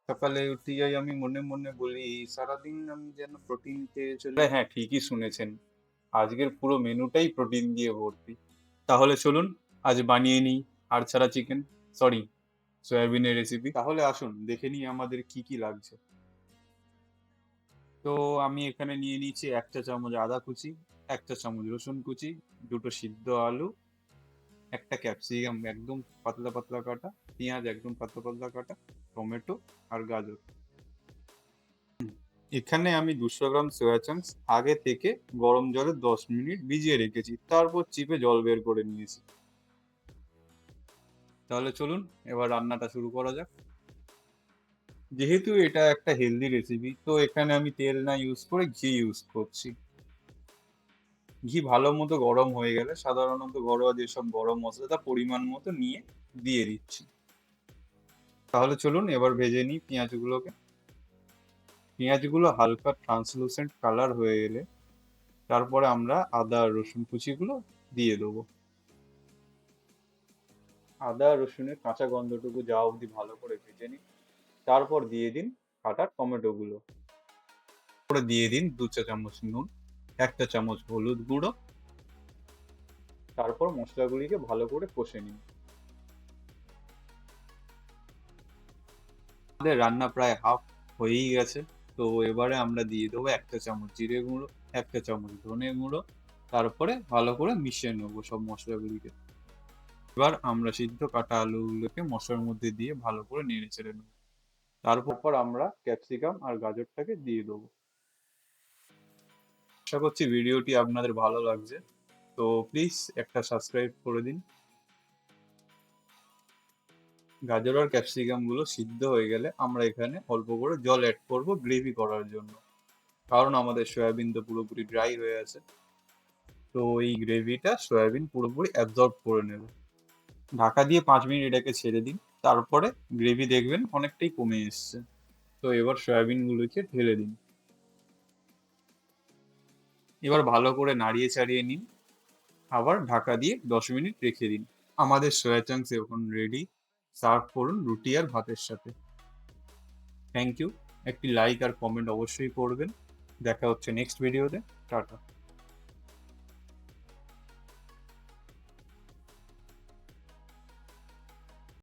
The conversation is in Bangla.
সকালে উঠিয়াই আমি মনে মনে বলি, সারাদিন আমি যেন প্রোটিন খেয়ে চলি। হ্যাঁ, ঠিকই শুনেছেন। আজকের পুরো মেনুটাই প্রোটিন দিয়ে ভর্তি। তাহলে চলুন আজ বানিয়ে নিই হাড় ছাড়া চিকেন, সরি সয়াবিনের রেসিপি। তাহলে আসুন দেখে নিই আমাদের কি কি লাগছে। তো আমি এখানে নিয়ে নিয়েছি ১ চা চামচ আদা কুচি, ১ চা চামচ রসুন কুচি, ২ টো সিদ্ধ আলু, একটা ক্যাপসিকাম একদম পাতলা পাতলা কাটা, পেঁয়াজ একদম পাতলা পাতলা কাটা, টমেটো আর গাজর। এখানে আমি ২০০ গ্রাম সোয়া চাংস আগে থেকে গরম জলে ১০ মিনিট ভিজিয়ে রেখেছি। তারপর চিপে জল বের করে নিয়েছি। তাহলে চলুন এবার রান্নাটা শুরু করা যাক। যেহেতু এটা একটা হেলদি রেসিপি, তো এখানে আমি তেল না ইউজ করে ঘি ইউজ করছি। ঘি ভালো মতো গরম হয়ে গেলে সাধারণত ঘরোয়া যেসব গরম মসলা তা পরিমাণ মতো নিয়ে দিয়ে দিচ্ছি। তাহলে চলুন এবার ভেজে নিই পেঁয়াজগুলোকে। পেঁয়াজগুলো হালকা ট্রান্সলুসেন্ট কালার হয়ে এলে তারপরে আমরা আদা আর রসুন কুচিগুলো দিয়ে দেবো। আদা আর রসুনের কাঁচা গন্ধটুকু যাওয়া অবধি ভালো করে ভেজে নিন। তারপর দিয়ে দিন কাটা টমেটোগুলো। তারপরে দিয়ে দিন ২ চা চামচ নুন, ১ চা চামচ হলুদ গুঁড়ো। তারপর মশলাগুলিকে ভালো করে কষে নিন। আমাদের রান্না প্রায় হাফ হয়েই গেছে। তো এবারে আমরা দিয়ে দেবো ১ চা চামচ জিরে গুঁড়ো, ১ চা চামচ ধনে গুঁড়ো। তারপরে ভালো করে মিশিয়ে নেবো সব মশলাগুলিকে। এবার আমরা সিদ্ধ কাটা আলুগুলোকে মশলার মধ্যে দিয়ে ভালো করে নেড়ে চেড়ে নেবো। তারপর আমরা ক্যাপসিকাম আর গাজরটাকে দিয়ে দেবো। আশা করছি ভিডিওটি আপনাদের ভালো লাগছে। তো প্লিজ একটা সাবস্ক্রাইব করে দিন। গাজর আর ক্যাপসিকাম গুলো সিদ্ধ হয়ে গেলে আমরা এখানে অল্প করে জল অ্যাড করব গ্রেভি করার জন্য। কারণ আমাদের সয়াবিন তো পুরোপুরি ড্রাই হয়ে আছে। তো এই গ্রেভিটা সয়াবিন পুরোপুরি অ্যাবজর্ব করে নেবে। ঢাকা দিয়ে ৫ মিনিট এটাকে ছেড়ে দিন। তারপরে গ্রেভি দেখবেন অনেকটাই কমে এসছে। তো এবার সয়াবিন গুলোকে ঢেলে দিন। এবার ভালো করে নাড়িয়ে চাড়িয়ে নিন। আবার ঢাকা দিয়ে ১০ মিনিট রেখে দিন। আমাদের সয়া চাংস এখন রেডি। সার্ভ করুন রুটি আর ভাতের সাথে। Thank you. একটি লাইক আর কমেন্ট অবশ্যই করবেন। দেখা হচ্ছে নেক্সট ভিডিওতে। টাটা।